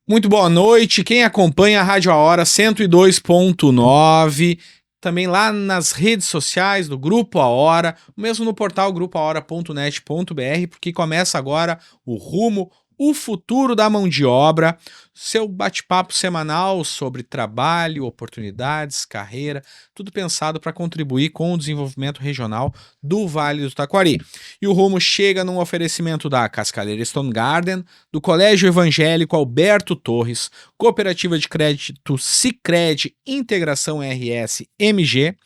Muito boa noite, quem acompanha a Rádio A Hora 102.9, também lá nas redes sociais do Grupo A Hora, mesmo no portal grupoahora.net.br, porque começa agora o Rumo, o Futuro da Mão de Obra, seu bate-papo semanal sobre trabalho, oportunidades, carreira, tudo pensado para contribuir com o desenvolvimento regional do Vale do Taquari. E o Rumo chega num oferecimento da Cascaleira Stone Garden, do Colégio Evangélico Alberto Torres, Cooperativa de Crédito Sicredi Integração RS MG,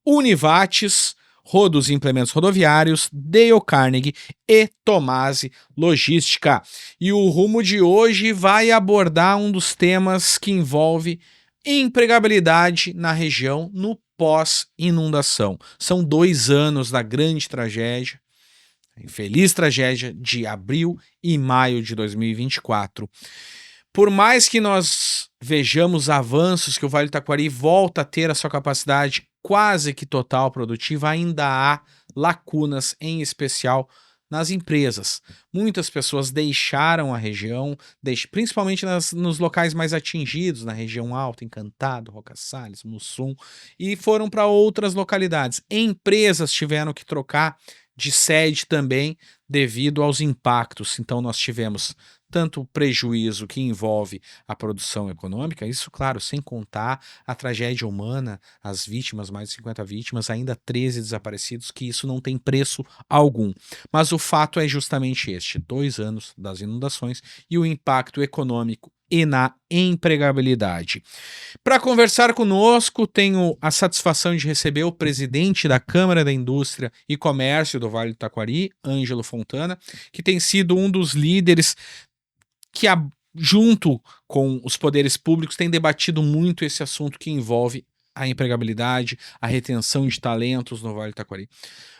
Univates, Rodos e Implementos Rodoviários, Dale Carnegie e Tomasi Logística. E o Rumo de hoje vai abordar um dos temas que envolve empregabilidade na região no pós-inundação. São 2 anos da grande tragédia, infeliz tragédia de abril e maio de 2024. Por mais que nós vejamos avanços, que o Vale do Taquari volta a ter a sua capacidade quase que total produtiva, ainda há lacunas, em especial nas empresas. Muitas pessoas deixaram a região, principalmente nos locais mais atingidos, na região alta, Encantado, Roca Salles, Mussum, e foram para outras localidades. Empresas tiveram que trocar de sede também devido aos impactos. Então nós tivemos tanto o prejuízo que envolve a produção econômica, isso, claro, sem contar a tragédia humana, as vítimas, mais de 50 vítimas, ainda 13 desaparecidos, que isso não tem preço algum. Mas o fato é justamente este: 2 anos das inundações e o impacto econômico e na empregabilidade. Para conversar conosco, tenho a satisfação de receber o presidente da Câmara da Indústria e Comércio do Vale do Taquari, Ângelo Fontana, que tem sido um dos líderes que, junto com os poderes públicos, tem debatido muito esse assunto que envolve a empregabilidade, a retenção de talentos no Vale do Taquari.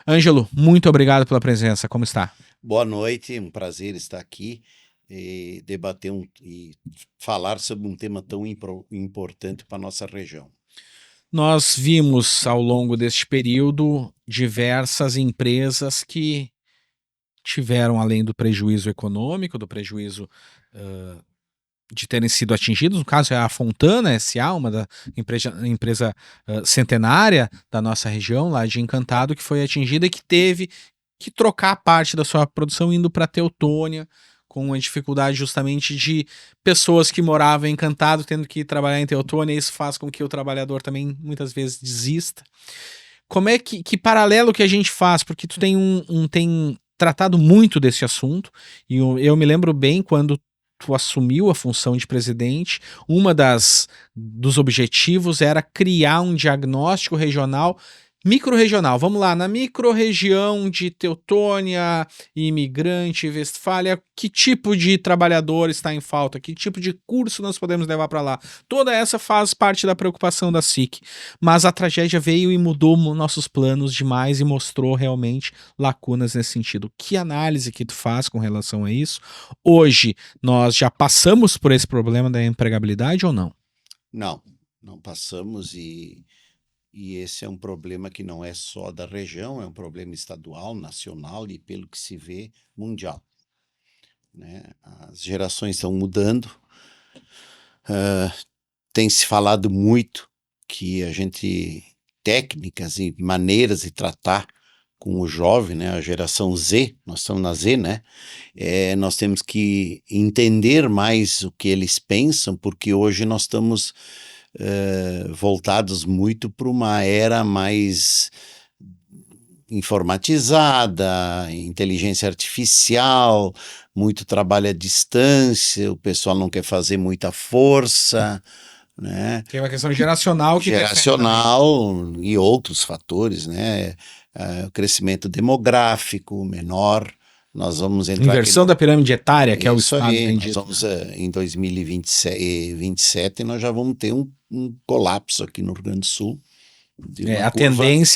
Ângelo, muito obrigado pela presença, como está? Boa noite, um prazer estar aqui e debater e falar sobre um tema tão importante para a nossa região. Nós vimos ao longo deste período diversas empresas que tiveram, além do prejuízo econômico, do prejuízo de terem sido atingidos, no caso é a Fontana S.A., uma da empresa centenária da nossa região, lá de Encantado, que foi atingida e que teve que trocar parte da sua produção indo para Teutônia, com a dificuldade justamente de pessoas que moravam em Encantado tendo que trabalhar em Teutônia, e isso faz com que o trabalhador também muitas vezes desista. Como é que paralelo que a gente faz? Porque tu tem tratado muito desse assunto, e eu me lembro bem quando tu assumiu a função de presidente, dos objetivos era criar um diagnóstico regional, micro-regional. Vamos lá, na micro-região de Teutônia, Imigrante, Westfália, que tipo de trabalhador está em falta? Que tipo de curso nós podemos levar para lá? Toda essa faz parte da preocupação da SIC. Mas a tragédia veio e mudou nossos planos demais e mostrou realmente lacunas nesse sentido. Que análise que tu faz com relação a isso? Hoje, nós já passamos por esse problema da empregabilidade ou não? Não passamos, e esse é um problema que não é só da região, é um problema estadual, nacional e, pelo que se vê, mundial. Né? As gerações estão mudando, tem se falado muito que técnicas e maneiras de tratar com o jovem, né, a geração Z, nós estamos na Z, né, nós temos que entender mais o que eles pensam, porque hoje nós estamos voltados muito para uma era mais informatizada, inteligência artificial, muito trabalho à distância, o pessoal não quer fazer muita força, né? Tem uma questão geracional que geracional e outros fatores, né? O crescimento demográfico menor. Nós vamos entrar inversão da pirâmide etária, que é o Isso Estado aí, tem nós dito. vamos em 2027 nós já vamos ter um colapso aqui no Rio Grande do Sul.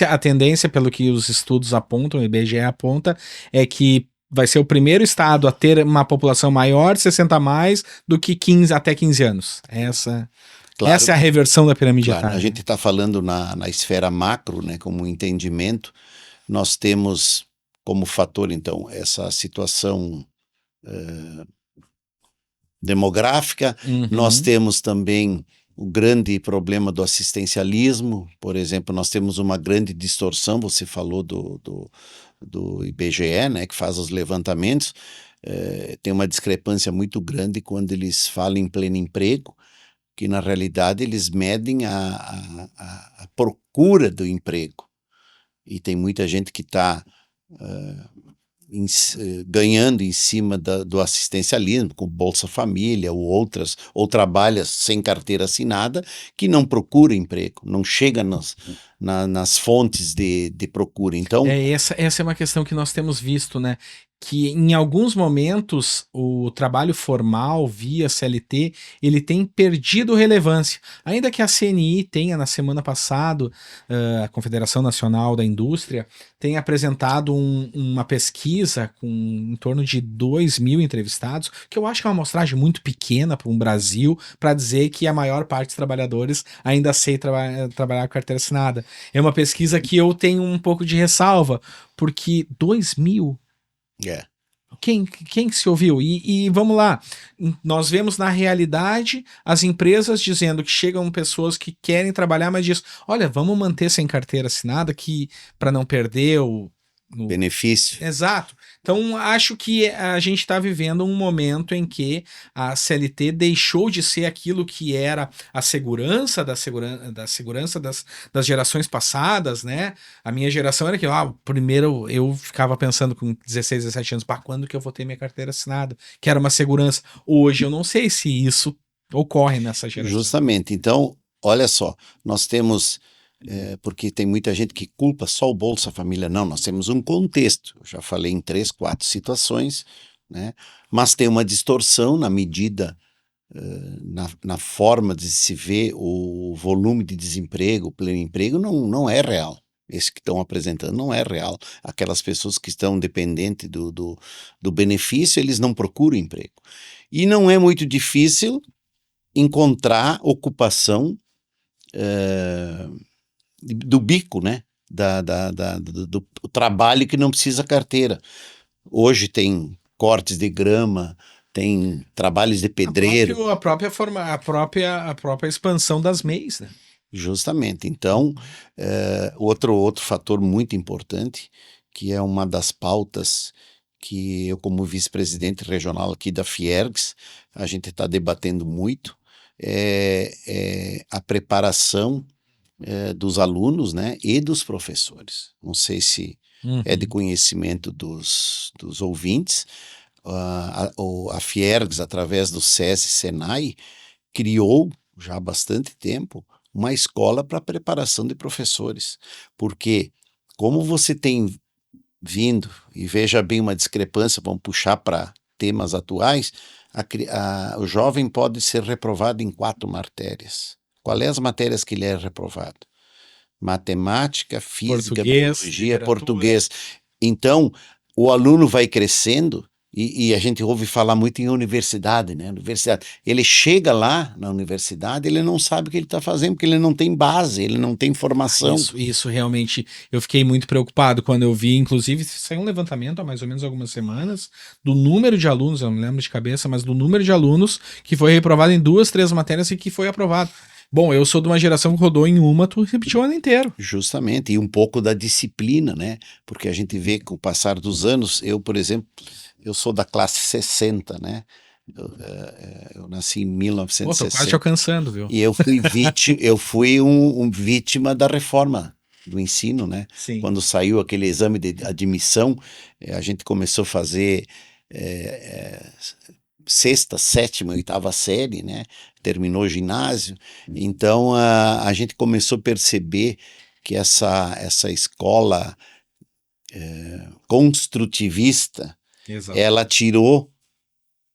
A tendência, pelo que os estudos apontam, o IBGE aponta, é que vai ser o primeiro estado a ter uma população maior de 60 a mais do que até 15 anos. Essa é a reversão da pirâmide etária. A gente está falando na esfera macro, né, como entendimento. Nós temos como fator, então, essa situação demográfica, nós temos também o grande problema do assistencialismo. Por exemplo, nós temos uma grande distorção, você falou do IBGE, né, que faz os levantamentos, tem uma discrepância muito grande quando eles falam em pleno emprego, que na realidade eles medem a procura do emprego. E tem muita gente que está ganhando em cima do assistencialismo, com Bolsa Família ou trabalha sem carteira assinada, que não procura emprego, não chega nas fontes de procura. Então, essa é uma questão que nós temos visto, né? Que em alguns momentos o trabalho formal via CLT ele tem perdido relevância. Ainda que a CNI tenha na semana passada, a Confederação Nacional da Indústria, tenha apresentado uma pesquisa com em torno de 2.000 entrevistados, que eu acho que é uma amostragem muito pequena para um Brasil, para dizer que a maior parte dos trabalhadores ainda aceita trabalhar com carteira assinada. É uma pesquisa que eu tenho um pouco de ressalva, porque 2.000... Quem se ouviu? E vamos lá, nós vemos na realidade as empresas dizendo que chegam pessoas que querem trabalhar, mas diz, olha, vamos manter sem carteira assinada para não perder o benefício. Exato. Então, acho que a gente está vivendo um momento em que a CLT deixou de ser aquilo que era a segurança das gerações passadas, né? A minha geração era que, primeiro eu ficava pensando com 16, 17 anos, quando que eu vou ter minha carteira assinada? Que era uma segurança. Hoje eu não sei se isso ocorre nessa geração. Justamente. Então, olha só, nós temos... porque tem muita gente que culpa só o Bolsa Família. Não, nós temos um contexto. Eu já falei em 3, 4 situações, né? Mas tem uma distorção na medida, na forma de se ver o volume de desemprego, o pleno emprego, não é real. Esse que estão apresentando não é real. Aquelas pessoas que estão dependentes do benefício, eles não procuram emprego. E não é muito difícil encontrar ocupação do bico, né? Do trabalho que não precisa carteira. Hoje tem cortes de grama, tem trabalhos de pedreiro. A própria expansão das MEIs, né? Justamente. Então, outro fator muito importante, que é uma das pautas que eu, como vice-presidente regional aqui da Fiergs, a gente está debatendo muito, é a preparação dos alunos, né, e dos professores. Não sei se é de conhecimento dos ouvintes. A Fiergs, através do SESI Senai, criou já há bastante tempo uma escola para preparação de professores, porque como você tem vindo, e veja bem uma discrepância, vamos puxar para temas atuais, o jovem pode ser reprovado em 4 matérias. Qual é as matérias que ele é reprovado? Matemática, física, biologia, português. Então, o aluno vai crescendo e a gente ouve falar muito em universidade, né? Universidade. Ele chega lá na universidade, ele não sabe o que ele está fazendo, porque ele não tem base, ele não tem formação. Isso realmente, eu fiquei muito preocupado quando eu vi, inclusive, saiu um levantamento há mais ou menos algumas semanas, do número de alunos, eu não me lembro de cabeça, mas do número de alunos que foi reprovado em 2, 3 matérias e que foi aprovado. Bom, eu sou de uma geração que rodou em uma, tu repetiu o ano inteiro. Justamente, e um pouco da disciplina, né? Porque a gente vê que com o passar dos anos, eu, por exemplo, eu sou da classe 60, né? Eu nasci em 1960. Tô quase te alcançando, viu? E eu fui vítima da reforma do ensino, né? Sim. Quando saiu aquele exame de admissão, a gente começou a fazer 6ª, 7ª, 8ª série, né? Terminou o ginásio. Então a gente começou a perceber que essa escola construtivista, Exato, ela tirou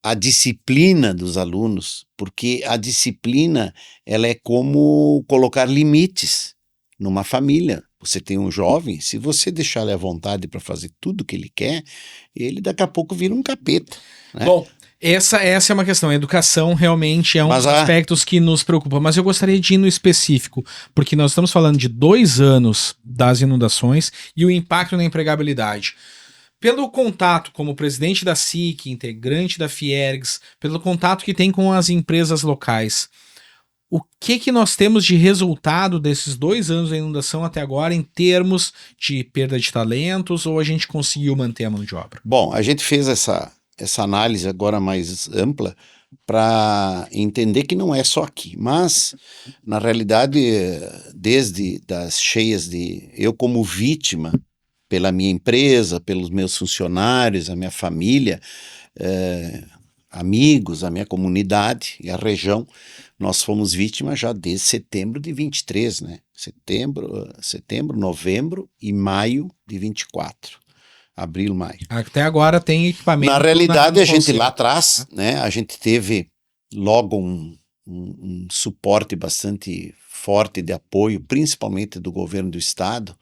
a disciplina dos alunos, porque a disciplina ela é como colocar limites numa família. Você tem um jovem, se você deixar ele à vontade para fazer tudo o que ele quer, ele daqui a pouco vira um capeta, né? Bom, essa é uma questão. A educação realmente é um dos aspectos que nos preocupa, mas eu gostaria de ir no específico, porque nós estamos falando de 2 anos das inundações e o impacto na empregabilidade. Pelo contato como presidente da SIC, integrante da Fiergs, pelo contato que tem com as empresas locais, o que nós temos de resultado desses 2 anos da inundação até agora em termos de perda de talentos, ou a gente conseguiu manter a mão de obra? Bom, a gente fez essa análise agora mais ampla para entender que não é só aqui, mas na realidade, desde das cheias eu como vítima pela minha empresa, pelos meus funcionários, a minha família, amigos, a minha comunidade e a região, nós fomos vítimas já desde setembro de 23, né? Setembro, novembro e maio de 24. Abril, maio. Até agora tem equipamento. Na realidade, a gente conselho. lá atrás, né, a gente teve logo um suporte bastante forte de apoio, principalmente do governo do estado,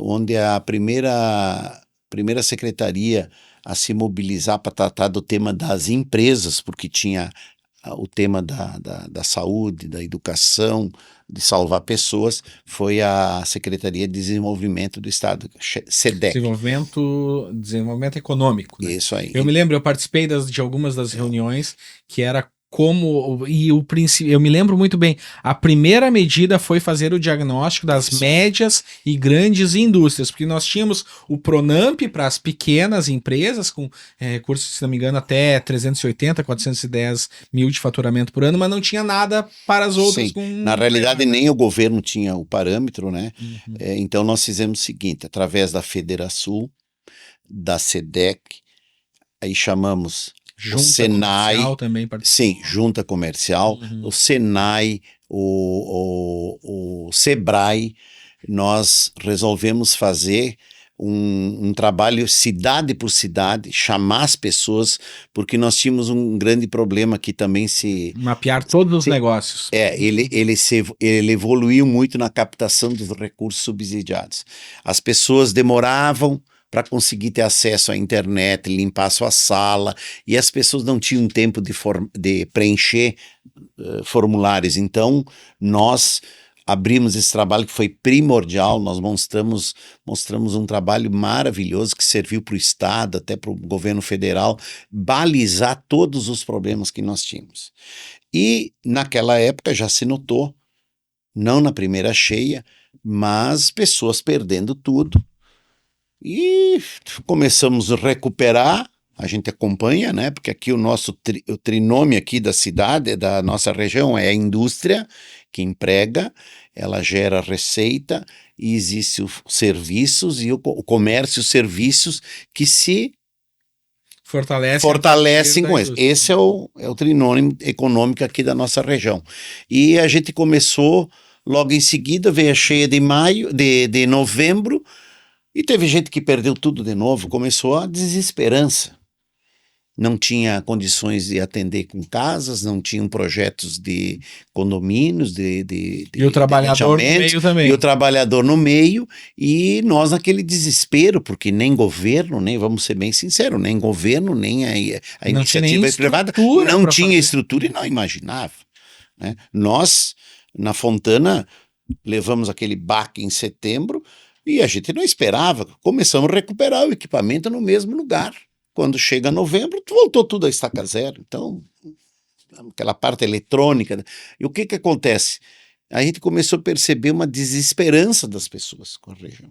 onde a primeira secretaria a se mobilizar para tratar do tema das empresas, porque tinha o tema da saúde, da educação, de salvar pessoas, foi a Secretaria de Desenvolvimento do Estado, SEDEC. Desenvolvimento econômico, né? Isso aí. Eu me lembro, eu participei de algumas das reuniões que era como, e o princípio, eu me lembro muito bem, a primeira medida foi fazer o diagnóstico das médias e grandes indústrias, porque nós tínhamos o Pronamp para as pequenas empresas, com recursos, se não me engano, até 380, 410 mil de faturamento por ano, mas não tinha nada para as outras. Na realidade, nem o governo tinha o parâmetro, né? Uhum. Então, nós fizemos o seguinte, através da Federação, da SEDEC, aí chamamos Junta o Senai, comercial também sim, junta comercial, o Senai, o Sebrae, nós resolvemos fazer um trabalho cidade por cidade, chamar as pessoas, porque nós tínhamos um grande problema que também mapear todos os negócios. Ele evoluiu muito na captação dos recursos subsidiados. As pessoas demoravam para conseguir ter acesso à internet, limpar a sua sala, e as pessoas não tinham tempo de preencher formulários. Então, nós abrimos esse trabalho que foi primordial, nós mostramos um trabalho maravilhoso que serviu para o Estado, até para o governo federal, balizar todos os problemas que nós tínhamos. E naquela época já se notou, não na primeira cheia, mas pessoas perdendo tudo, e começamos a recuperar, a gente acompanha, né? Porque aqui o trinômio aqui da cidade, da nossa região, é a indústria que emprega, ela gera receita, e existe os serviços e o comércio e os serviços que se fortalecem com isso. Esse é o trinômio econômico aqui da nossa região. E a gente começou, logo em seguida, veio a cheia de novembro, e teve gente que perdeu tudo de novo, começou a desesperança. Não tinha condições de atender com casas, não tinham projetos de condomínios, e o trabalhador no meio também. E o trabalhador no meio, e nós naquele desespero, porque nem governo, nem, vamos ser bem sinceros, nem governo, nem a iniciativa privada não tinha estrutura e não imaginava. Né? Nós, na Fontana, levamos aquele baque em setembro, e a gente não esperava, começamos a recuperar o equipamento no mesmo lugar. Quando chega novembro, voltou tudo a estaca zero. Então, aquela parte eletrônica. E o que acontece? A gente começou a perceber uma desesperança das pessoas com a região.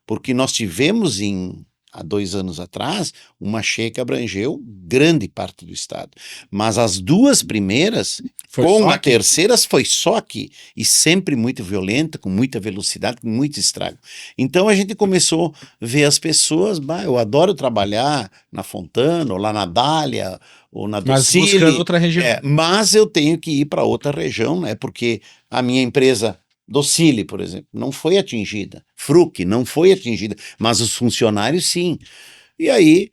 Porque nós tivemos há 2 anos atrás, uma cheia que abrangeu grande parte do estado. Mas as 2 primeiras, com a terceira, foi só aqui. E sempre muito violenta, com muita velocidade, com muito estrago. Então a gente começou a ver as pessoas, eu adoro trabalhar na Fontana, ou lá na Dália, ou na Docile. Mas buscando outra região. Mas eu tenho que ir para outra região, né? Porque a minha empresa Docile, por exemplo, não foi atingida. Fruc não foi atingida, mas os funcionários sim. E aí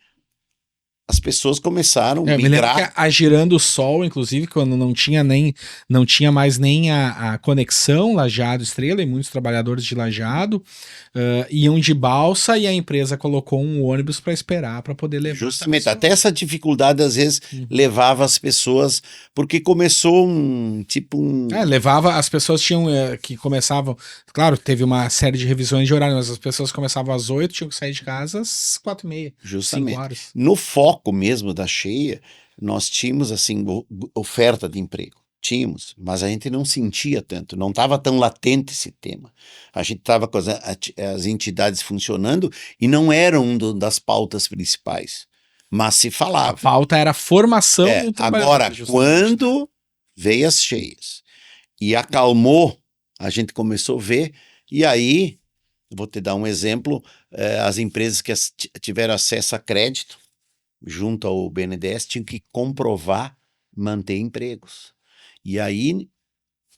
as pessoas começaram a Eu me lembro migrar. que a Girando Sol, inclusive, quando não tinha mais nem a conexão Lajeado Estrela, e muitos trabalhadores de Lajeado iam de balsa e a empresa colocou um ônibus para esperar para poder levar. Justamente, até essa dificuldade às vezes levava as pessoas, porque começou levava, as pessoas tinham que começavam, claro, teve uma série de revisões de horário, mas as pessoas começavam às 8, tinham que sair de casa às 4h30, 5 horas. No foco mesmo da cheia, nós tínhamos assim oferta de emprego. Tínhamos, mas a gente não sentia tanto, não estava tão latente esse tema. A gente estava com as entidades funcionando e não era das pautas principais, mas se falava. A pauta era a formação do trabalhador. Agora, quando veio as cheias e acalmou, a gente começou a ver, e aí, vou te dar um exemplo, as empresas que tiveram acesso a crédito junto ao BNDES tinham que comprovar manter empregos. E aí,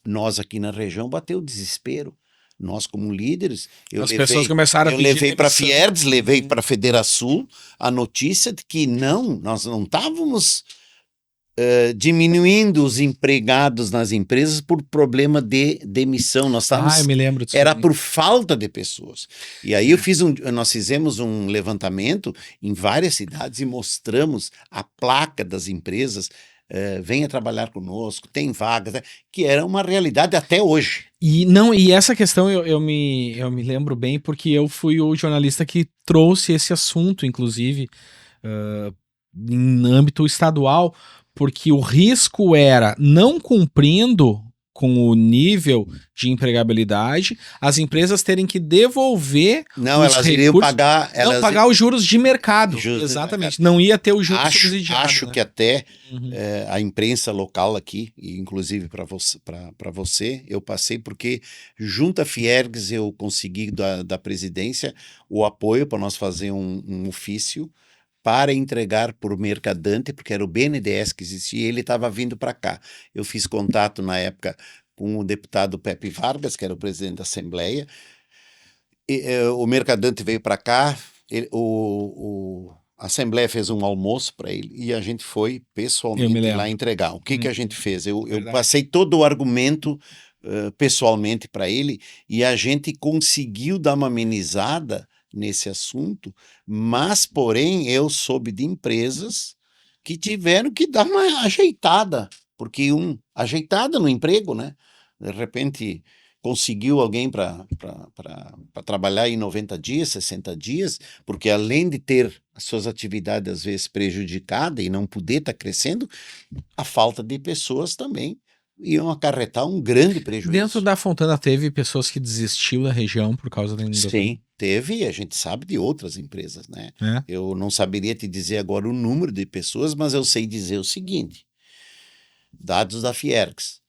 nós aqui na região bateu o desespero. Nós, como líderes, pessoas começaram a pedir levei para a demissão. Fiergs, levei para a Federação a notícia de que nós não estávamos diminuindo os empregados nas empresas por problema de demissão. Nós estávamos, eu me lembro disso. Era por falta de pessoas. E aí nós fizemos um levantamento em várias cidades e mostramos a placa das empresas. Venha trabalhar conosco, tem vagas, que era uma realidade até hoje. E essa questão eu me lembro bem, porque eu fui o jornalista que trouxe esse assunto, inclusive, em âmbito estadual, porque o risco era, não cumprindo com o nível de empregabilidade, as empresas terem que devolver elas iriam pagar... pagar os juros de mercado. Exatamente. Não ia ter o juros subsidiado. Acho que até a imprensa local aqui, e inclusive para você, eu passei porque junto à Fiergs eu consegui da presidência o apoio para nós fazer um ofício para entregar por mercadante, porque era o BNDES que existia, e ele estava vindo para cá. Eu fiz contato na época com o deputado Pepe Vargas, que era o presidente da Assembleia, e, o mercadante veio para cá, a Assembleia fez um almoço para ele, e a gente foi pessoalmente lá entregar. O que a gente fez? Eu passei todo o argumento pessoalmente para ele, e a gente conseguiu dar uma amenizada nesse assunto, mas, porém, eu soube de empresas que tiveram que dar uma ajeitada, porque ajeitada no emprego, né? De repente, conseguiu alguém para trabalhar em 90 dias, 60 dias, porque além de ter as suas atividades, às vezes, prejudicadas e não poder estar crescendo, a falta de pessoas também iam acarretar um grande prejuízo. Dentro da Fontana teve pessoas que desistiu da região por causa da inundação? Sim, teve, e a gente sabe de outras empresas, né? Eu não saberia te dizer agora o número de pessoas, mas eu sei dizer o seguinte, dados da Fiergs,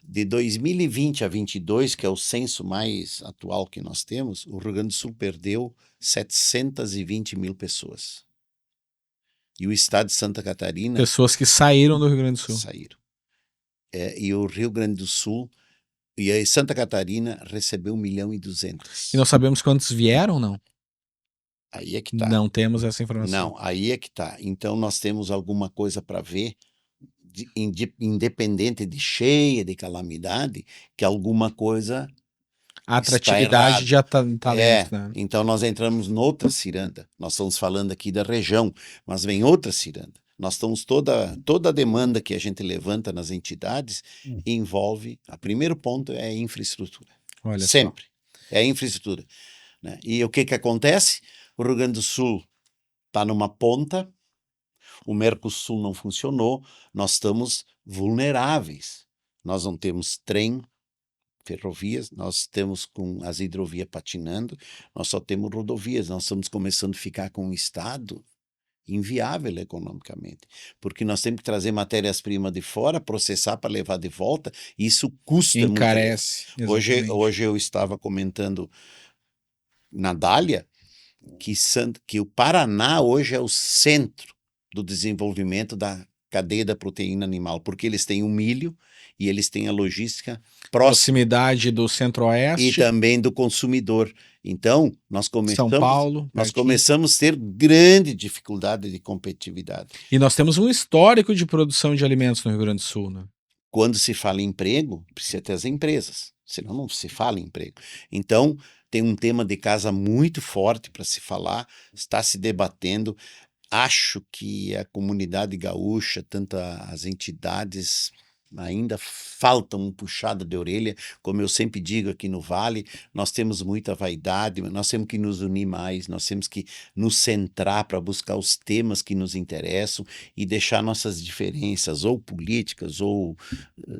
de 2020 a 22, que é o censo mais atual que nós temos, o Rio Grande do Sul perdeu 720 mil pessoas. E o estado de Santa Catarina... Pessoas que saíram do Rio Grande do Sul. Saíram. E o Rio Grande do Sul, e aí Santa Catarina recebeu 1.200.000. E nós sabemos quantos vieram, não? Aí é que tá. Não temos essa informação. Não, aí é que tá. Então nós temos alguma coisa para ver, independente de cheia, de calamidade, que alguma coisa... A atratividade já tá lento, né? Então nós entramos noutra ciranda. Nós estamos falando aqui da região, mas vem outra ciranda. Nós estamos toda a demanda que a gente levanta nas entidades envolve, o primeiro ponto é a infraestrutura. Olha sempre. É a infraestrutura. Né? E o que acontece? O Rio Grande do Sul está numa ponta, o Mercosul não funcionou, nós estamos vulneráveis. Nós não temos trem, ferrovias, nós estamos com as hidrovias patinando, nós só temos rodovias, nós estamos começando a ficar com um estado inviável economicamente, porque nós temos que trazer matérias-primas de fora, processar para levar de volta, e isso custa muito. Encarece. Hoje eu estava comentando na Dália que o Paraná hoje é o centro do desenvolvimento da cadeia da proteína animal, porque eles têm o milho e eles têm a logística próxima Proximidade do e Centro-Oeste, também do consumidor. Então, São Paulo, nós pertinho. começamos a ter grande dificuldade de competitividade. E nós temos um histórico de produção de alimentos no Rio Grande do Sul, né? Quando se fala em emprego, precisa ter as empresas, senão não se fala em emprego. Então, tem um tema de casa muito forte para se falar, está se debatendo. Acho que a comunidade gaúcha, tanto as entidades, ainda falta uma puxada de orelha. Como eu sempre digo aqui no Vale, nós temos muita vaidade, mas nós temos que nos unir mais, nós temos que nos centrar para buscar os temas que nos interessam e deixar nossas diferenças, ou políticas, ou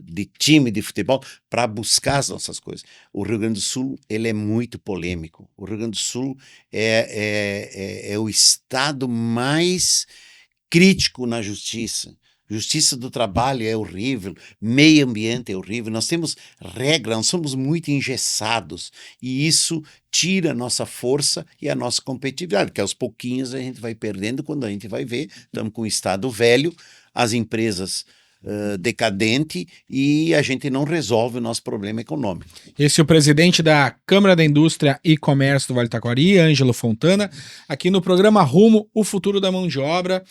de time de futebol, para buscar as nossas coisas. O Rio Grande do Sul, ele é muito polêmico. O Rio Grande do Sul é o estado mais crítico na justiça. Justiça do trabalho é horrível, meio ambiente é horrível, nós temos regras, nós somos muito engessados e isso tira a nossa força e a nossa competitividade, porque aos pouquinhos a gente vai perdendo. Quando a gente vai ver, estamos com um estado velho, as empresas decadente e a gente não resolve o nosso problema econômico. Esse é o presidente da Câmara da Indústria e Comércio do Vale do Taquari, Ângelo Fontana, aqui no programa Rumo, o Futuro da Mão de Obra,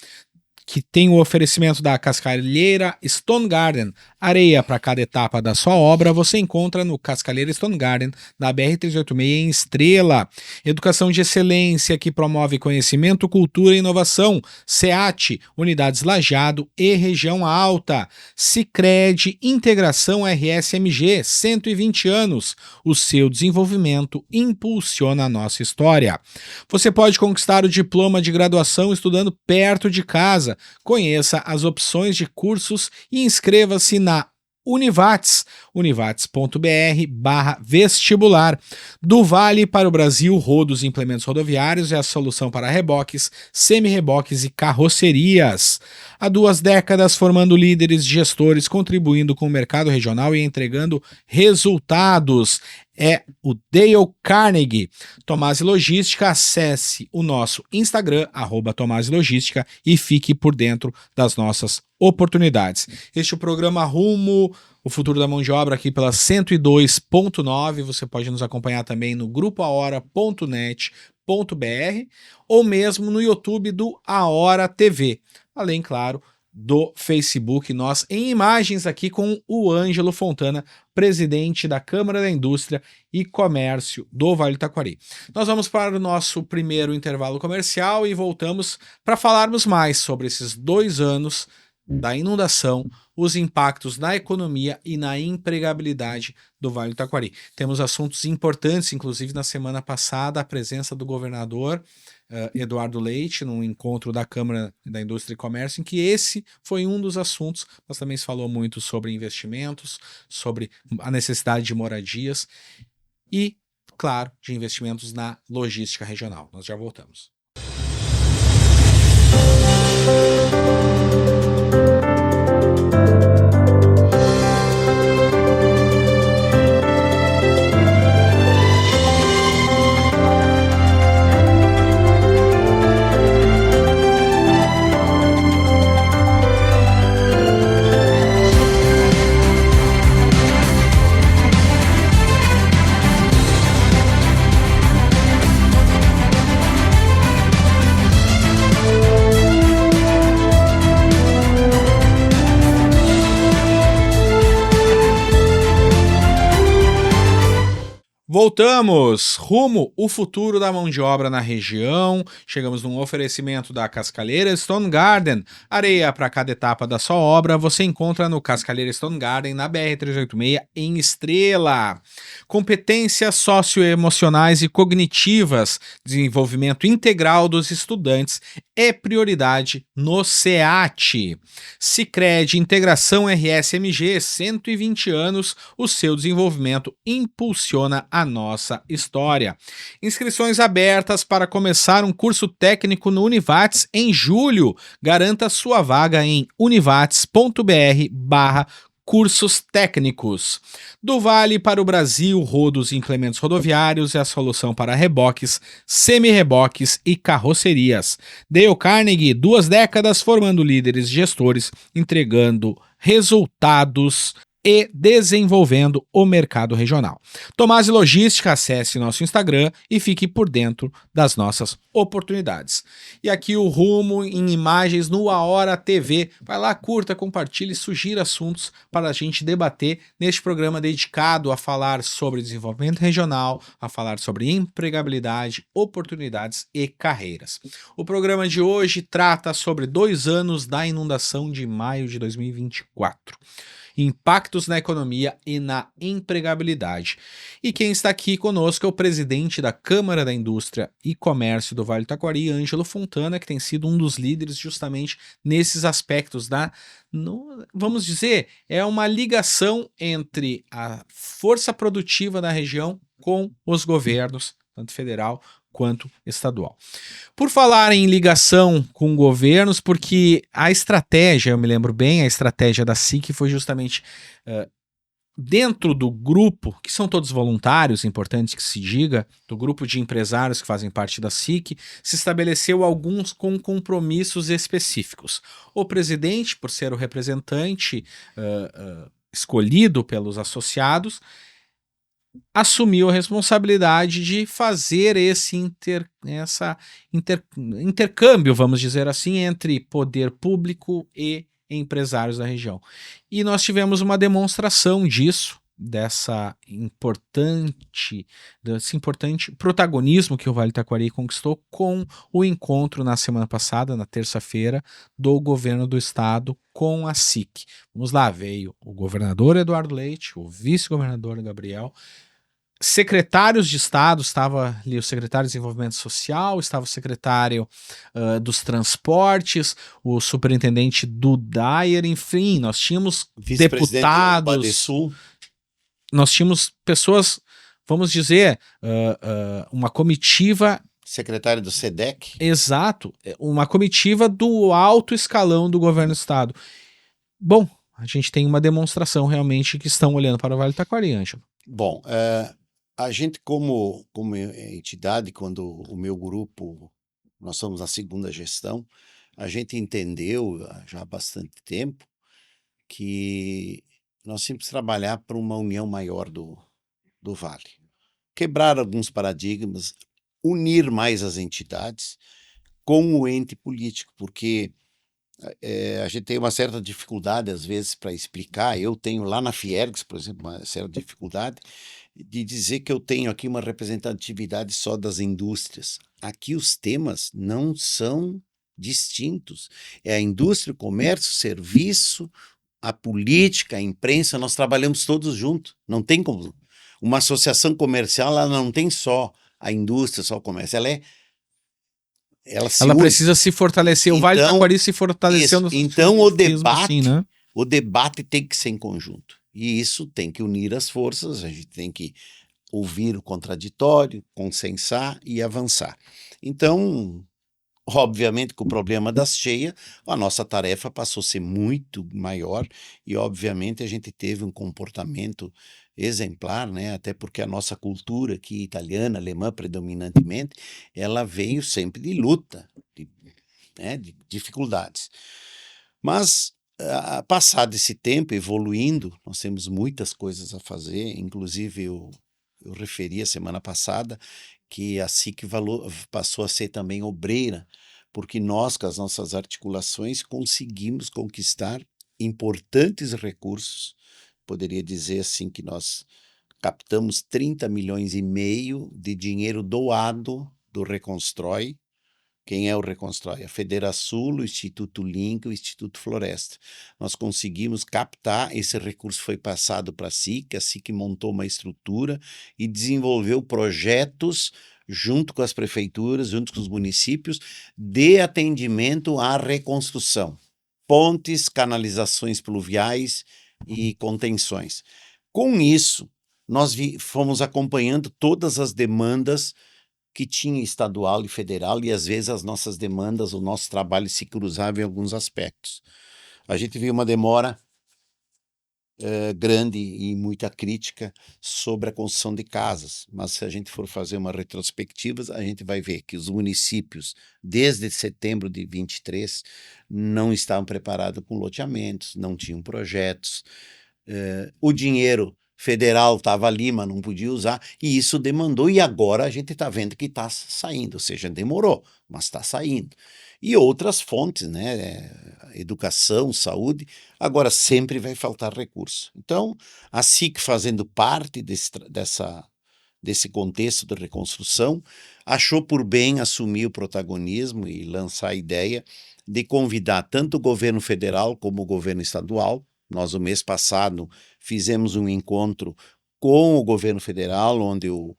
que tem o oferecimento da Cascalheira Stone Garden. Areia para cada etapa da sua obra você encontra no Cascalheira Stone Garden, na BR-386 em Estrela. Educação de excelência que promove conhecimento, cultura e inovação. SEAT, Unidades Lajeado e Região Alta. Sicredi Integração RSMG, 120 anos. O seu desenvolvimento impulsiona a nossa história. Você pode conquistar o diploma de graduação estudando perto de casa. Conheça as opções de cursos e inscreva-se na Univates, univates.br/vestibular. Do Vale para o Brasil, Rodos e Implementos Rodoviários é a solução para reboques, semi-reboques e carrocerias. Há 2 décadas formando líderes, gestores, contribuindo com o mercado regional e entregando resultados. É o Dale Carnegie. Tomasi Logística, acesse o nosso Instagram, @TomasiLogística, e fique por dentro das nossas oportunidades. Este é o programa Rumo, o Futuro da Mão de Obra, aqui pela 102.9. Você pode nos acompanhar também no grupoahora.net.br ou mesmo no YouTube do A Hora TV. Além, claro, do Facebook, nós em imagens aqui com o Ângelo Fontana, presidente da Câmara da Indústria e Comércio do Vale do Taquari. Nós vamos para o nosso primeiro intervalo comercial e voltamos para falarmos mais sobre esses 2 anos da inundação, os impactos na economia e na empregabilidade do Vale do Taquari. Temos assuntos importantes, inclusive na semana passada, a presença do governador Eduardo Leite, num encontro da Câmara da Indústria e Comércio, em que esse foi um dos assuntos, mas também se falou muito sobre investimentos, sobre a necessidade de moradias e, claro, de investimentos na logística regional. Nós já voltamos. Voltamos, rumo o futuro da mão de obra na região. Chegamos num oferecimento da Cascalheira Stone Garden. Areia para cada etapa da sua obra você encontra no Cascalheira Stone Garden, na BR-386 em Estrela. Competências socioemocionais e cognitivas, desenvolvimento integral dos estudantes é prioridade no SEAT. Sicredi Integração RSMG, 120 anos, o seu desenvolvimento impulsiona a nossa história. Inscrições abertas para começar um curso técnico no Univates em julho. Garanta sua vaga em univates.br/cursos. cursos técnicos. Do Vale para o Brasil, rodos e implementos rodoviários é a solução para reboques, semi-reboques e carrocerias. Dale Carnegie, 2 décadas formando líderes gestores, entregando resultados e desenvolvendo o mercado regional. Tomás Logística, acesse nosso Instagram e fique por dentro das nossas oportunidades. E aqui o rumo em imagens no A Hora TV. Vai lá, curta, compartilhe, sugira assuntos para a gente debater neste programa dedicado a falar sobre desenvolvimento regional, a falar sobre empregabilidade, oportunidades e carreiras. O programa de hoje trata sobre 2 anos da inundação de maio de 2024. Impactos na economia e na empregabilidade. E quem está aqui conosco é o presidente da Câmara da Indústria e Comércio do Vale do Taquari, Ângelo Fontana, que tem sido um dos líderes justamente nesses aspectos vamos dizer, é uma ligação entre a força produtiva da região com os governos, tanto federal quanto estadual. Por falar em ligação com governos, porque a estratégia, eu me lembro bem, a estratégia da SIC foi justamente dentro do grupo, que são todos voluntários, importante que se diga, do grupo de empresários que fazem parte da SIC, se estabeleceu alguns com compromissos específicos. O presidente, por ser o representante escolhido pelos associados, assumiu a responsabilidade de fazer esse intercâmbio, vamos dizer assim, entre poder público e empresários da região. E nós tivemos uma demonstração disso, desse importante protagonismo que o Vale do Taquari conquistou com o encontro na semana passada, na terça-feira, do governo do estado com a SIC. Vamos lá, veio o governador Eduardo Leite, o vice-governador Gabriel, secretários de estado, estava ali o secretário de Desenvolvimento Social, estava o secretário dos Transportes, o superintendente do DAER, enfim, nós tínhamos deputados, nós tínhamos pessoas, vamos dizer, uma comitiva... Secretário do SEDEC. Exato, uma comitiva do alto escalão do governo do estado. Bom, a gente tem uma demonstração realmente que estão olhando para o Vale do Taquari, Ângelo. Bom, a gente como entidade, quando o meu grupo, nós somos na segunda gestão, a gente entendeu já há bastante tempo que nós temos que trabalhar para uma união maior do Vale. Quebrar alguns paradigmas, unir mais as entidades com o ente político, porque a gente tem uma certa dificuldade, às vezes, para explicar. Eu tenho lá na Fiergs, por exemplo, uma certa dificuldade de dizer que eu tenho aqui uma representatividade só das indústrias. Aqui os temas não são distintos. É a indústria, o comércio, o serviço, a política, a imprensa, nós trabalhamos todos juntos. Não tem como. Uma associação comercial, ela não tem só a indústria, só o comércio. Ela precisa se fortalecer. O Vale do Taquari se fortaleceu. Então o debate tem que ser em conjunto. E isso tem que unir as forças, a gente tem que ouvir o contraditório, consensar e avançar. Então, obviamente, com o problema das cheias, a nossa tarefa passou a ser muito maior e, obviamente, a gente teve um comportamento exemplar, né? Até porque a nossa cultura aqui, italiana, alemã, predominantemente, ela veio sempre de luta, de dificuldades. Mas, passado esse tempo, evoluindo, nós temos muitas coisas a fazer, inclusive eu referi a semana passada que a SIC passou a ser também obreira, porque nós, com as nossas articulações, conseguimos conquistar importantes recursos. Poderia dizer assim que nós captamos 30 milhões e meio de dinheiro doado do Reconstrói. Quem é o Reconstrói? A Federação, o Instituto Link, o Instituto Floresta. Nós conseguimos captar, esse recurso foi passado para a SIC montou uma estrutura e desenvolveu projetos junto com as prefeituras, junto com os municípios, de atendimento à reconstrução. Pontes, canalizações pluviais e contenções. Com isso, nós fomos acompanhando todas as demandas que tinha estadual e federal, e às vezes as nossas demandas, o nosso trabalho se cruzava em alguns aspectos. A gente viu uma demora grande e muita crítica sobre a construção de casas. Mas se a gente for fazer uma retrospectiva, a gente vai ver que os municípios, desde setembro de 23, não estavam preparados com loteamentos, não tinham projetos. O dinheiro federal estava ali, mas não podia usar, e isso demandou, e agora a gente está vendo que está saindo, ou seja, demorou, mas está saindo. E outras fontes, né? Educação, saúde, agora sempre vai faltar recurso. Então, a SIC fazendo parte desse contexto de reconstrução, achou por bem assumir o protagonismo e lançar a ideia de convidar tanto o governo federal como o governo estadual. Nós, o mês passado, fizemos um encontro com o governo federal, onde o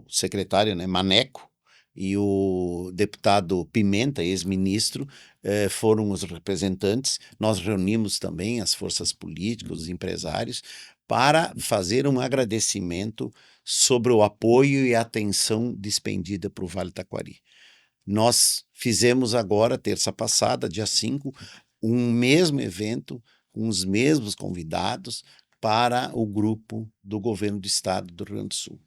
secretário, né, Maneco, e o deputado Pimenta, ex-ministro, foram os representantes. Nós reunimos também as forças políticas, os empresários, para fazer um agradecimento sobre o apoio e a atenção despendida para o Vale Taquari. Nós fizemos agora, terça passada, dia 5, um mesmo evento, com os mesmos convidados, para o grupo do governo do estado do Rio Grande do Sul.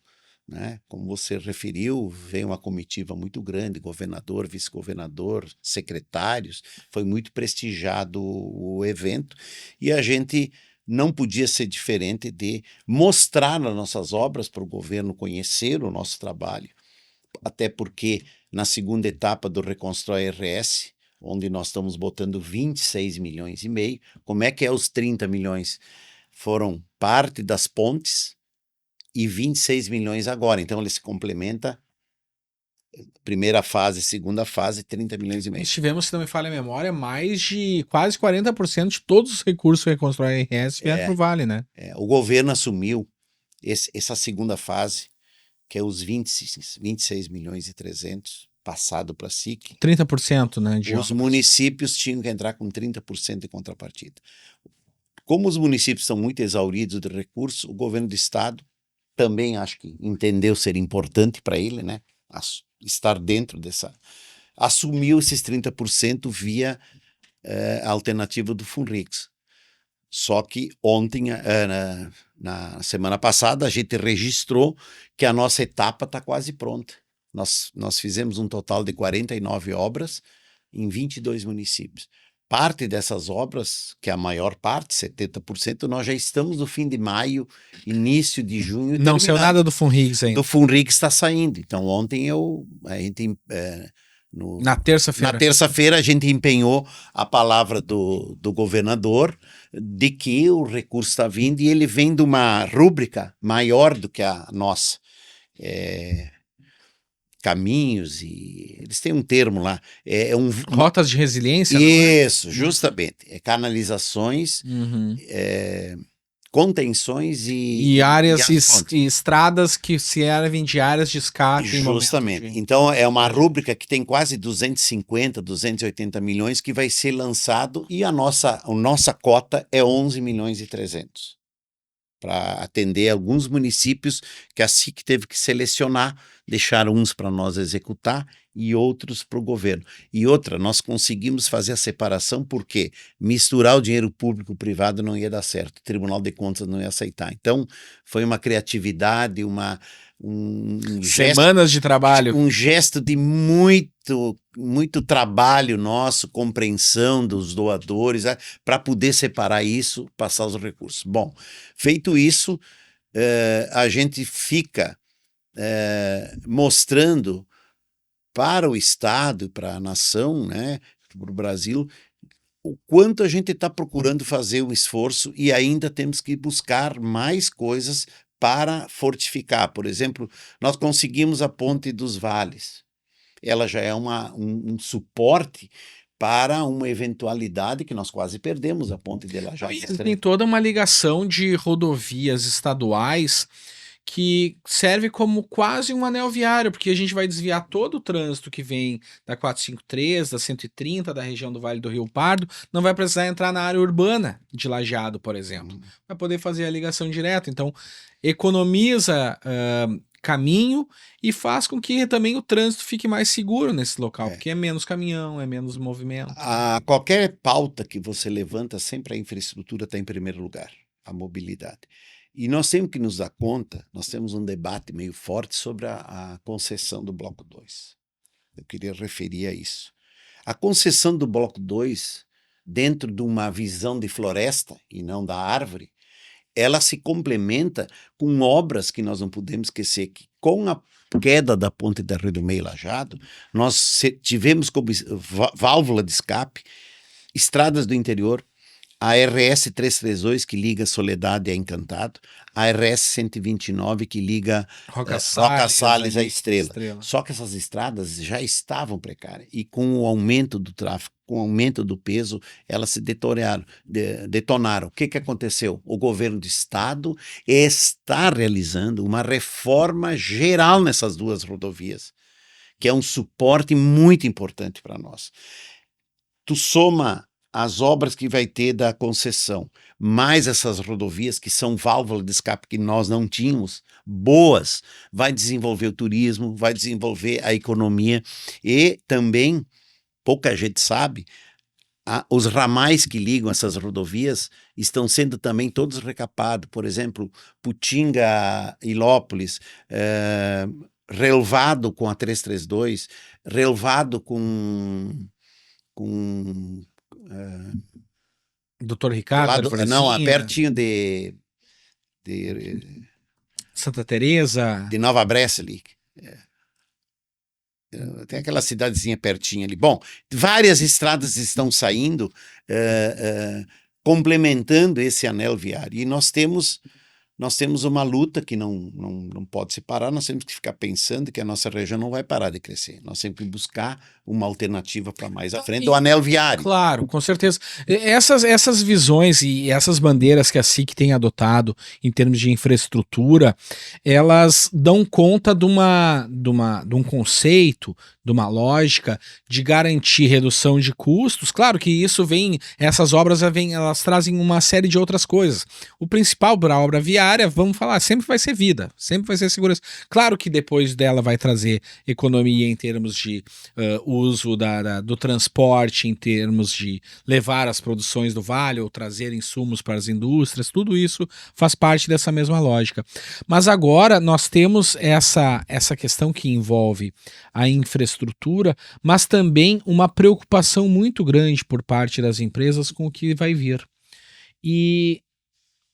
Né? Como você referiu, veio uma comitiva muito grande, governador, vice-governador, secretários, foi muito prestigiado o evento, e a gente não podia ser diferente de mostrar as nossas obras para o governo conhecer o nosso trabalho, até porque na segunda etapa do Reconstrói RS, onde nós estamos botando 26 milhões e meio, como é que é os 30 milhões? Foram parte das pontes e 26 milhões agora, então ele se complementa, primeira fase, segunda fase, 30 milhões e meio. Nós tivemos, se não me falha a memória, mais de quase 40% de todos os recursos que Reconstrói RS vieram para o Vale, né? O governo assumiu essa segunda fase, que é os 26 milhões e 300, passado para a SIC. 30%, né? Os municípios tinham que entrar com 30% de contrapartida. Como os municípios estão muito exauridos de recursos, o governo do estado também acho que entendeu ser importante para ele, né? Estar dentro assumiu esses 30% via a alternativa do Funrix. Só que ontem, na semana passada, a gente registrou que a nossa etapa está quase pronta. Nós fizemos um total de 49 obras em 22 municípios. Parte dessas obras, que é a maior parte, 70%, nós já estamos no fim de maio, início de junho. Não saiu nada do Funrix ainda. Do Funrix está saindo. Então, ontem na terça-feira a gente empenhou a palavra do governador de que o recurso está vindo, e ele vem de uma rúbrica maior do que a nossa. Caminhos, e eles têm um termo lá. Rotas de resiliência? Isso, justamente. Canalizações, contenções e áreas e estradas que servem de áreas de escape. Justamente. Então é uma rúbrica que tem quase 250, 280 milhões que vai ser lançado, e a nossa cota é 11 milhões e 300 para atender alguns municípios que a SIC teve que selecionar, deixar uns para nós executar e outros para o governo. E outra, nós conseguimos fazer a separação porque misturar o dinheiro público e privado não ia dar certo, o Tribunal de Contas não ia aceitar. Então, foi uma criatividade, semanas de trabalho. Um gesto de muito trabalho nosso, compreensão dos doadores, para poder separar isso, passar os recursos. Bom, feito isso, a gente fica mostrando para o Estado e para a nação, né, para o Brasil, o quanto a gente está procurando fazer um esforço, e ainda temos que buscar mais coisas para fortificar. Por exemplo, nós conseguimos a Ponte dos Vales. Ela já é um suporte para uma eventualidade que nós quase perdemos, a Ponte de Lajeado. Tem toda uma ligação de rodovias estaduais que serve como quase um anel viário, porque a gente vai desviar todo o trânsito que vem da 453, da 130, da região do Vale do Rio Pardo, não vai precisar entrar na área urbana de Lajeado, por exemplo. Vai poder fazer a ligação direta, então economiza caminho e faz com que também o trânsito fique mais seguro nesse local, porque é menos caminhão, é menos movimento. Qualquer pauta que você levanta, sempre a infraestrutura está em primeiro lugar, a mobilidade. E nós temos que nos dar conta, nós temos um debate meio forte sobre a concessão do Bloco 2. Eu queria referir a isso. A concessão do Bloco 2, dentro de uma visão de floresta e não da árvore, ela se complementa com obras que nós não podemos esquecer, que com a queda da ponte da Rio do Meio Lajado, nós tivemos como válvula de escape estradas do interior, a RS 332 que liga Soledade a Encantado, a RS 129 que liga Roca Salles a Estrela. Só que essas estradas já estavam precárias e com o aumento do tráfego, com o aumento do peso, elas se detonaram. O que aconteceu? O governo do estado está realizando uma reforma geral nessas duas rodovias, que é um suporte muito importante para nós. Tu soma as obras que vai ter da concessão, mais essas rodovias que são válvula de escape que nós não tínhamos, boas, vai desenvolver o turismo, vai desenvolver a economia e também, pouca gente sabe, os ramais que ligam essas rodovias estão sendo também todos recapados. Por exemplo, Putinga, Ilópolis, relevado com a 332, relevado com Doutor Ricardo, pertinho de Santa Teresa, de Nova Bressa ali. Tem aquela cidadezinha pertinho ali. Bom, várias estradas estão saindo, complementando esse anel viário. E nós temos uma luta que não pode se parar, nós temos que ficar pensando que a nossa região não vai parar de crescer. Nós temos que buscar uma alternativa para mais à frente do anel viário. Claro, com certeza. Essas visões e essas bandeiras que a SIC tem adotado em termos de infraestrutura, elas dão conta de um conceito, de uma lógica de garantir redução de custos. Claro que isso essas obras elas trazem uma série de outras coisas. O principal para a obra viária, vamos falar, sempre vai ser vida, sempre vai ser segurança. Claro que depois dela vai trazer economia em termos de uso do transporte, em termos de levar as produções do vale ou trazer insumos para as indústrias, tudo isso faz parte dessa mesma lógica. Mas agora nós temos essa questão que envolve a infraestrutura, mas também uma preocupação muito grande por parte das empresas com o que vai vir. E,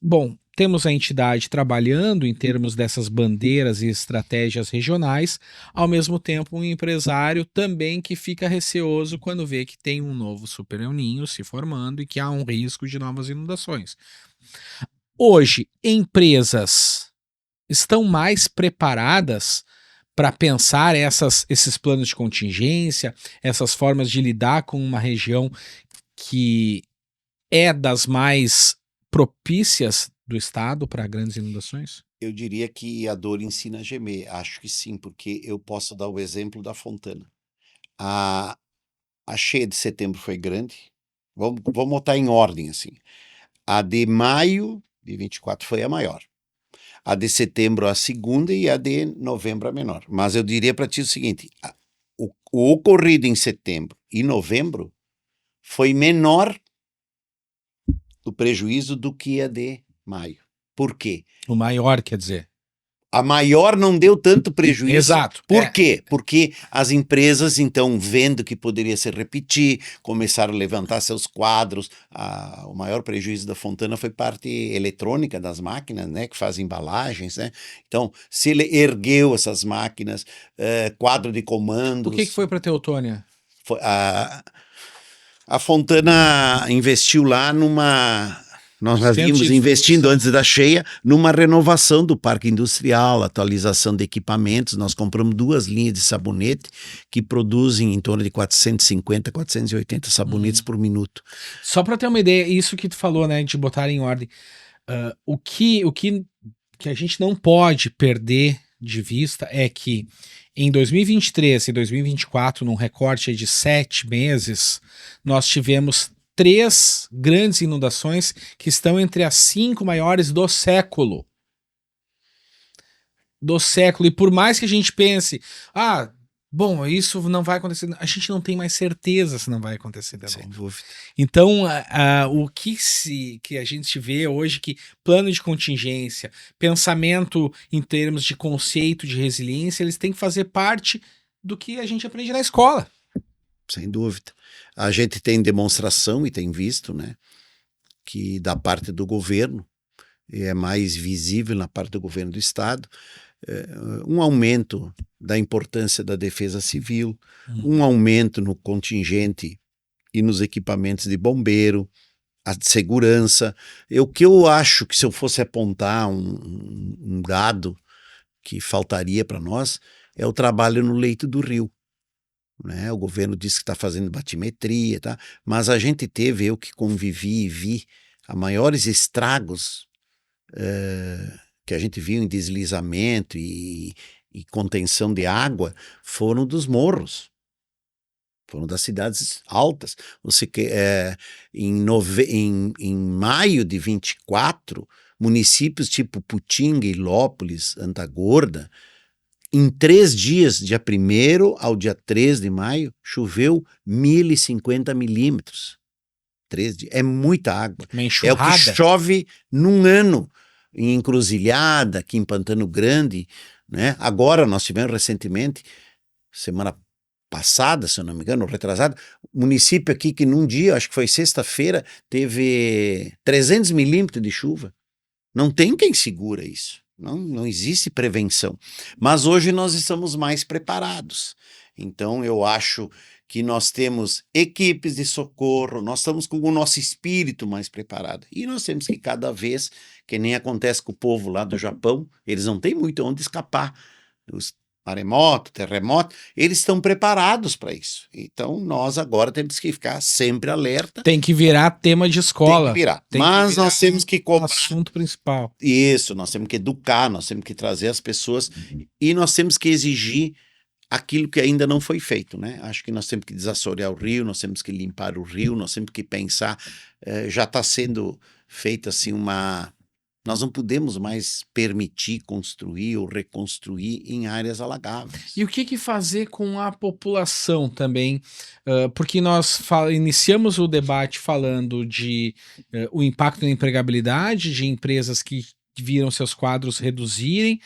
bom, temos a entidade trabalhando em termos dessas bandeiras e estratégias regionais, ao mesmo tempo um empresário também que fica receoso quando vê que tem um novo Super El Niño se formando e que há um risco de novas inundações. Hoje, empresas estão mais preparadas para pensar esses planos de contingência, essas formas de lidar com uma região que é das mais propícias do estado para grandes inundações? Eu diria que a dor ensina a gemer. Acho que sim, porque eu posso dar o exemplo da Fontana. A cheia de setembro foi grande. Vamos botar em ordem assim. A de maio de 24 foi a maior. A de setembro a segunda e a de novembro a menor. Mas eu diria para ti o seguinte, o ocorrido em setembro e novembro foi menor o prejuízo do que a de maio. Por quê? O maior, quer dizer. A maior não deu tanto prejuízo. Exato. Por quê? Porque as empresas, então, vendo que poderia se repetir, começaram a levantar seus quadros. O maior prejuízo da Fontana foi parte eletrônica das máquinas, né, que fazem embalagens, né? Então, se ele ergueu essas máquinas, quadro de comandos. O que foi para Teutônia? A Fontana investiu lá nós havíamos investindo antes da cheia numa renovação do parque industrial, atualização de equipamentos. Nós compramos 2 linhas de sabonete que produzem em torno de 450, 480 sabonetes por minuto. Só para ter uma ideia, isso que tu falou, né, de botar em ordem, o que a gente não pode perder de vista é que em 2023 e 2024, num recorte de 7 meses, nós tivemos 3 grandes inundações que estão entre as 5 maiores do século. do século, e por mais que a gente pense, bom, isso não vai acontecer, a gente não tem mais certeza se não vai acontecer de Sem novo. dúvida. Então, o que a gente vê hoje, que plano de contingência, pensamento em termos de conceito de resiliência, eles têm que fazer parte do que a gente aprende na escola. Sem dúvida. A gente tem demonstração e tem visto, né, que da parte do governo, e é mais visível na parte do governo do Estado, um aumento da importância da defesa civil, um aumento no contingente e nos equipamentos de bombeiro, a segurança. O que eu acho que, se eu fosse apontar um dado que faltaria para nós, é o trabalho no leito do rio. Né? O governo diz que está fazendo batimetria, tá? Mas a gente teve, eu que convivi e vi, a maiores estragos que a gente viu em deslizamento e contenção de água foram dos morros, foram das cidades altas. Em maio de 24, municípios tipo Putinga, Ilópolis, Antagorda, em 3 dias, dia 1º ao dia 3 de maio, choveu 1.050 milímetros. 3 dias. É muita água. Uma É o enxurrada. que chove num ano. Em Encruzilhada, aqui em Pantano Grande, né? Agora nós tivemos recentemente, semana passada, se eu não me engano, retrasada, município aqui que num dia, acho que foi sexta-feira, teve 300 milímetros de chuva. Não tem quem segura isso. Não existe prevenção. Mas hoje nós estamos mais preparados. Então eu acho que nós temos equipes de socorro, nós estamos com o nosso espírito mais preparado. E nós temos que cada vez, que nem acontece com o povo lá do Japão, eles não têm muito onde escapar. Os maremoto, terremoto, eles estão preparados para isso. Então nós agora temos que ficar sempre alerta. Tem que virar tema de escola. Tem que virar. Tem que Mas virar nós temos que cobrar. assunto principal. Isso, nós temos que educar, nós temos que trazer as pessoas e nós temos que exigir aquilo que ainda não foi feito, né? Acho que nós temos que desassorear o rio, nós temos que limpar o rio, nós temos que pensar, já está sendo feita assim nós não podemos mais permitir construir ou reconstruir em áreas alagáveis. E o que fazer com a população também? Porque nós iniciamos o debate falando de o impacto na empregabilidade de empresas que viram seus quadros reduzirem.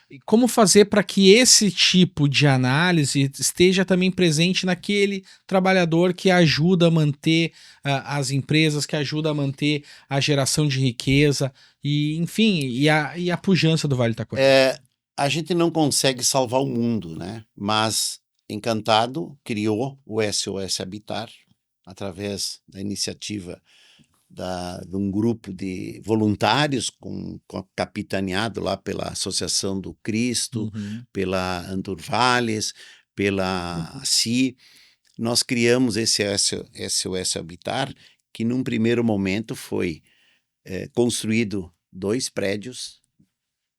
E como fazer para que esse tipo de análise esteja também presente naquele trabalhador que ajuda a manter as empresas, que ajuda a manter a geração de riqueza e, enfim, e a pujança do Vale do Taquari? A gente não consegue salvar o mundo, né? Mas Encantado criou o SOS Habitar através da iniciativa de um grupo de voluntários capitaneado lá pela Associação do Cristo, pela Andurvales, pela CI. Nós criamos esse SOS Habitar, que num primeiro momento foi construído 2 prédios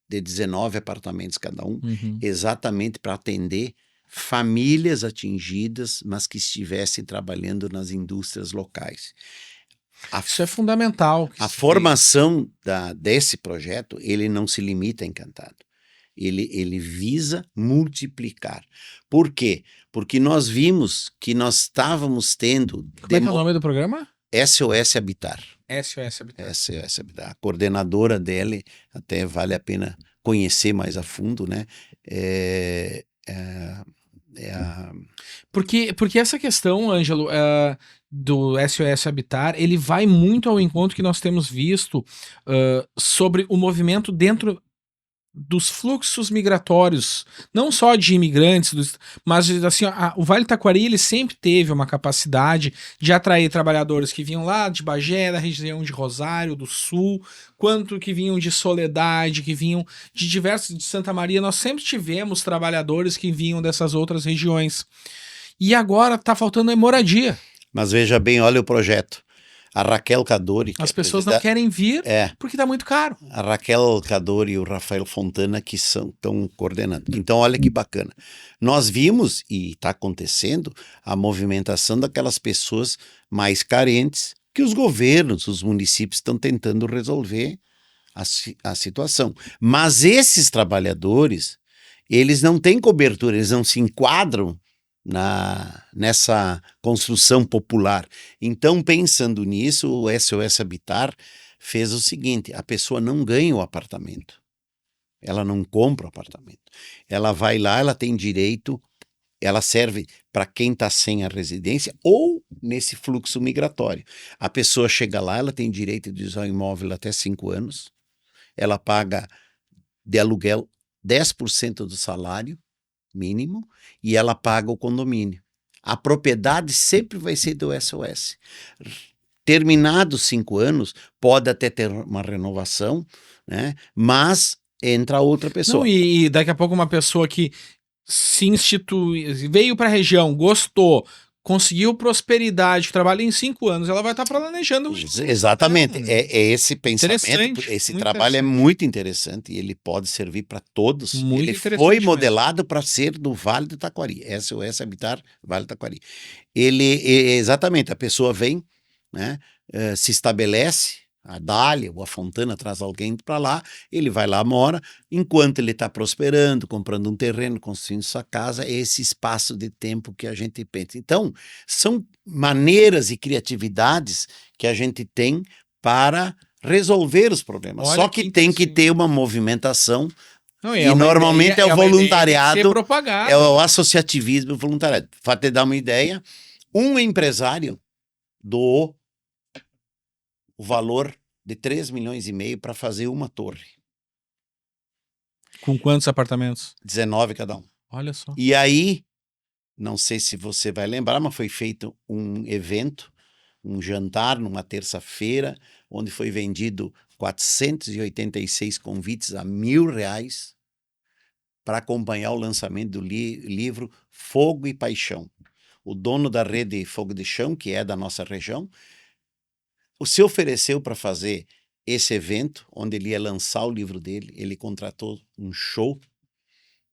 de 19 apartamentos cada um, exatamente para atender famílias atingidas, mas que estivessem trabalhando nas indústrias locais. Isso é fundamental. A formação desse projeto, ele não se limita a Encantado. Ele visa multiplicar. Por quê? Porque nós vimos que nós estávamos tendo... Como é que é o nome do programa? SOS Habitar. SOS Habitar. SOS Habitar. A coordenadora dele, até vale a pena conhecer mais a fundo, né? Porque essa questão, Ângelo, do SOS Habitar, ele vai muito ao encontro que nós temos visto sobre o movimento dentro dos fluxos migratórios, não só de imigrantes, mas assim, o Vale do Taquari ele sempre teve uma capacidade de atrair trabalhadores que vinham lá de Bagé, da região de Rosário, do Sul, quanto que vinham de Soledade, que vinham de diversos, de Santa Maria. Nós sempre tivemos trabalhadores que vinham dessas outras regiões. E agora está faltando moradia. Mas veja bem, olha o projeto. A Raquel Cadori... As pessoas não querem vir porque está muito caro. A Raquel Cadori e o Rafael Fontana que estão coordenando. Então, olha que bacana. Nós vimos, e está acontecendo, a movimentação daquelas pessoas mais carentes que os governos, os municípios estão tentando resolver a situação. Mas esses trabalhadores, eles não têm cobertura, eles não se enquadram nessa construção popular. Então, pensando nisso, o SOS Habitar fez o seguinte: a pessoa não ganha o apartamento, ela não compra o apartamento, ela vai lá, ela tem direito, ela serve para quem está sem a residência ou nesse fluxo migratório. A pessoa chega lá, ela tem direito de usar o imóvel até 5 anos, ela paga de aluguel 10% do salário mínimo e ela paga o condomínio. A propriedade sempre vai ser do SOS. Terminados 5 anos, pode até ter uma renovação, né? Mas entra outra pessoa. Não, e daqui a pouco uma pessoa que se institui, veio para a região, gostou, conseguiu prosperidade, trabalha em 5 anos, ela vai estar planejando. Exatamente, é esse pensamento, Interessante, esse muito trabalho é interessante. muito interessante e ele pode servir para todos. Muito Ele interessante foi mesmo. modelado para ser do Vale do Taquari, SOS Habitar Vale do Taquari. Exatamente, a pessoa vem, né, se estabelece, a Dália ou a Fontana traz alguém para lá, ele vai lá, mora, enquanto ele está prosperando, comprando um terreno, construindo sua casa, é esse espaço de tempo que a gente pensa. Então, são maneiras e criatividades que a gente tem para resolver os problemas. Olha Só que tem que ter uma movimentação Não, e normalmente é o voluntariado, ser propagada. é o associativismo voluntariado. Para te dar uma ideia, um empresário doou o valor de 3,5 milhões para fazer uma torre. Com quantos apartamentos? 19 cada um. Olha só. E aí, não sei se você vai lembrar, mas foi feito um evento, um jantar numa terça-feira, onde foi vendido 486 convites a R$1.000 para acompanhar o lançamento do livro Fogo e Paixão. O dono da rede Fogo de Chão, que é da nossa região, se ofereceu para fazer esse evento, onde ele ia lançar o livro dele. Ele contratou um show,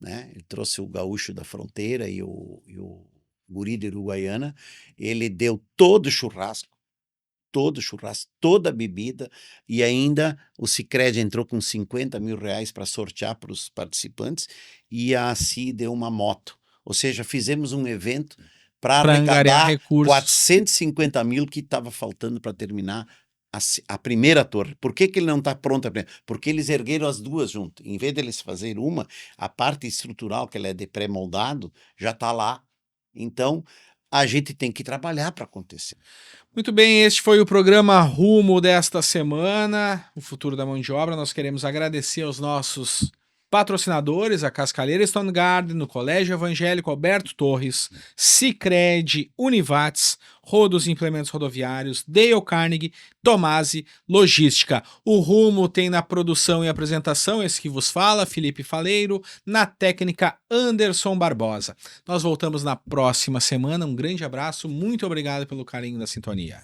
né? Ele trouxe o gaúcho da fronteira e o guri de Uruguaiana. Ele deu todo o churrasco, toda a bebida, e ainda o Sicredi entrou com R$50 mil para sortear para os participantes, e a ACI deu uma moto. Ou seja, fizemos um evento para arrecadar recursos. 450 mil que estava faltando para terminar a primeira torre. Por que ele não está pronto? Porque eles ergueram as duas juntas. Em vez de eles fazerem uma, a parte estrutural, que ela é de pré-moldado, já está lá. Então, a gente tem que trabalhar para acontecer. Muito bem, este foi o programa Rumo desta semana, o futuro da mão de obra. Nós queremos agradecer aos nossos patrocinadores, a Cascalheira Stone Garden, no Colégio Evangélico Alberto Torres, Sicredi, Univates, Rodos Implementos Rodoviários, Dale Carnegie, Tomasi Logística. O Rumo tem na produção e apresentação esse que vos fala, Felipe Faleiro, na técnica Anderson Barbosa. Nós voltamos na próxima semana. Um grande abraço, muito obrigado pelo carinho da sintonia.